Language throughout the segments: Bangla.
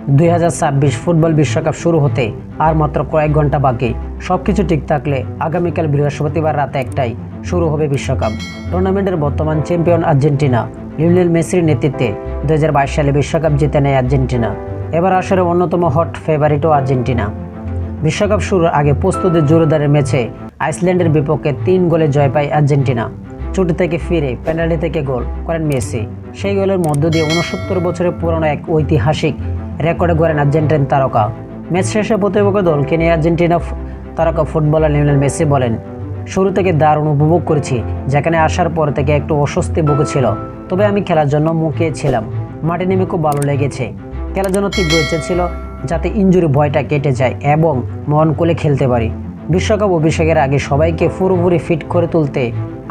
2026 ফুটবল বিশ্বকাপ শুরু হতে আর মাত্র কয়েক ঘন্টা বাকি। সবকিছু ঠিক থাকলে আগামীকাল বৃহস্পতিবার রাত 1টায় শুরু হবে বিশ্বকাপ। টুর্নামেন্টের বর্তমান চ্যাম্পিয়ন আর্জেন্টিনা লিওনেল মেসির নেতৃত্বে 2022 সালে বিশ্বকাপ জিতে নেয় আর্জেন্টিনা। এবার আসলে অন্যতম হট ফেভারিটও আর্জেন্টিনা। বিশ্বকাপ শুরুর আগে প্রস্তুতির জোরদারের ম্যাচে আইসল্যান্ডের বিপক্ষে 3 গোলে জয় পায় আর্জেন্টিনা। চোট থেকে ফিরে পেনাল্টি থেকে গোল করেন মেসি। সেই গোলের মধ্য দিয়ে 69 বছরের পুরনো এক ঐতিহাসিক রেকর্ডে গড়েন আর্জেন্টিন তারকা। ম্যাচ শেষে প্রতিপক্ষ দলকে নিয়ে আর্জেন্টিনা তারকা ফুটবলার লিওনেল মেসি বলেন, শুরু থেকে দারুণ উপভোগ করেছি। যেখানে আসার পর থেকে একটু অস্বস্তি ভুগেছিল, তবে আমি খেলার জন্য মুখিয়ে ছিলাম। মাঠে নেমে খুব ভালো লেগেছে। খেলার জন্য তীব্র ইচ্ছে ছিল যাতে ইনজুরি ভয়টা কেটে যায় এবং মন খুলে খেলতে পারি। বিশ্বকাপ অভিষেকের আগে সবাইকে পুরোপুরি ফিট করে তুলতে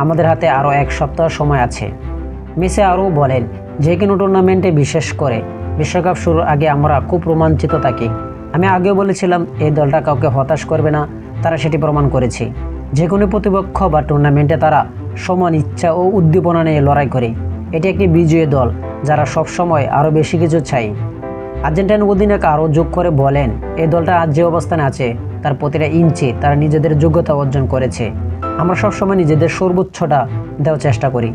আমাদের হাতে আরও 1 সপ্তাহ সময় আছে। মেসি আরও বলেন, যে কোনো টুর্নামেন্টে বিশেষ করে বিশ্বকাপ শুরুর আগে আমরা খুব রোমাঞ্চিত থাকি। আমি আগেও বলেছিলাম এই দলটা কাউকে হতাশ করবে না, তারা সেটি প্রমাণ করেছে। যে কোনো প্রতিপক্ষ বা টুর্নামেন্টে তারা সমান ইচ্ছা ও উদ্দীপনা নিয়ে লড়াই করে। এটি একটি বিজয়ী দল যারা সবসময় আরও বেশি কিছু চাই। আর্জেন্টিনা অধিনায়ক আরও যোগ করে বলেন, এই দলটা আজ যে অবস্থানে আছে তার প্রতিটা ইঞ্চি তারা নিজেদের যোগ্যতা অর্জন করেছে। আমরা সবসময় নিজেদের সর্বোচ্চটা দেওয়ার চেষ্টা করি।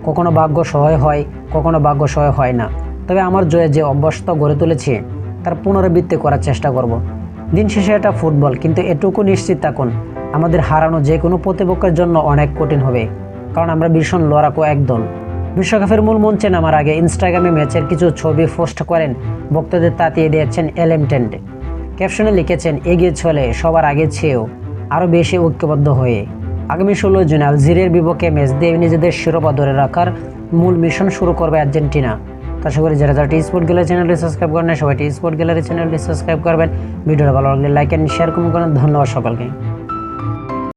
কখনো ভাগ্য সহায় হয়, কখনো ভাগ্য সহায় হয় না। তবে আমার জয়ে যে অভ্যস্ত গড়ে তুলেছি তার পুনরাবৃত্তি করার চেষ্টা করব। দিন শেষে এটা ফুটবল, কিন্তু এটুকু নিশ্চিত থাকুন আমাদের হারানো যে কোনো প্রতিপক্ষের জন্য অনেক কঠিন হবে, কারণ আমরা ভীষণ লড়াকু এক দল। বিশ্বকাপের মূল মঞ্চে নামার আগে ইনস্টাগ্রামে ম্যাচের কিছু ছবি পোস্ট করেন ভক্তদের তাতিয়ে দিয়েছেন এলেমটেন্ট। ক্যাপশনে লিখেছেন, এগিয়ে চলে সবার আগে চেয়েও আরও বেশি ঐক্যবদ্ধ হয়ে। আগামী 16 জুন আলজেরিয়ার বিপক্ষে ম্যাচ দিয়ে নিজেদের শিরোপা ধরে রাখার মূল মিশন শুরু করবে আর্জেন্টিনা। আশা করি যারা টি স্পোর্ট গ্যালারি চ্যানেলটি সাবস্ক্রাইব করেন না, সবাই টি স্পোর্ট গ্যালারি চ্যানেলটি সাবস্ক্রাইব করবেন। ভিডিওটা ভালো লাগলে লাইক এন্ড শেয়ার কমেন্ট করেন। ধন্যবাদ সকলকে।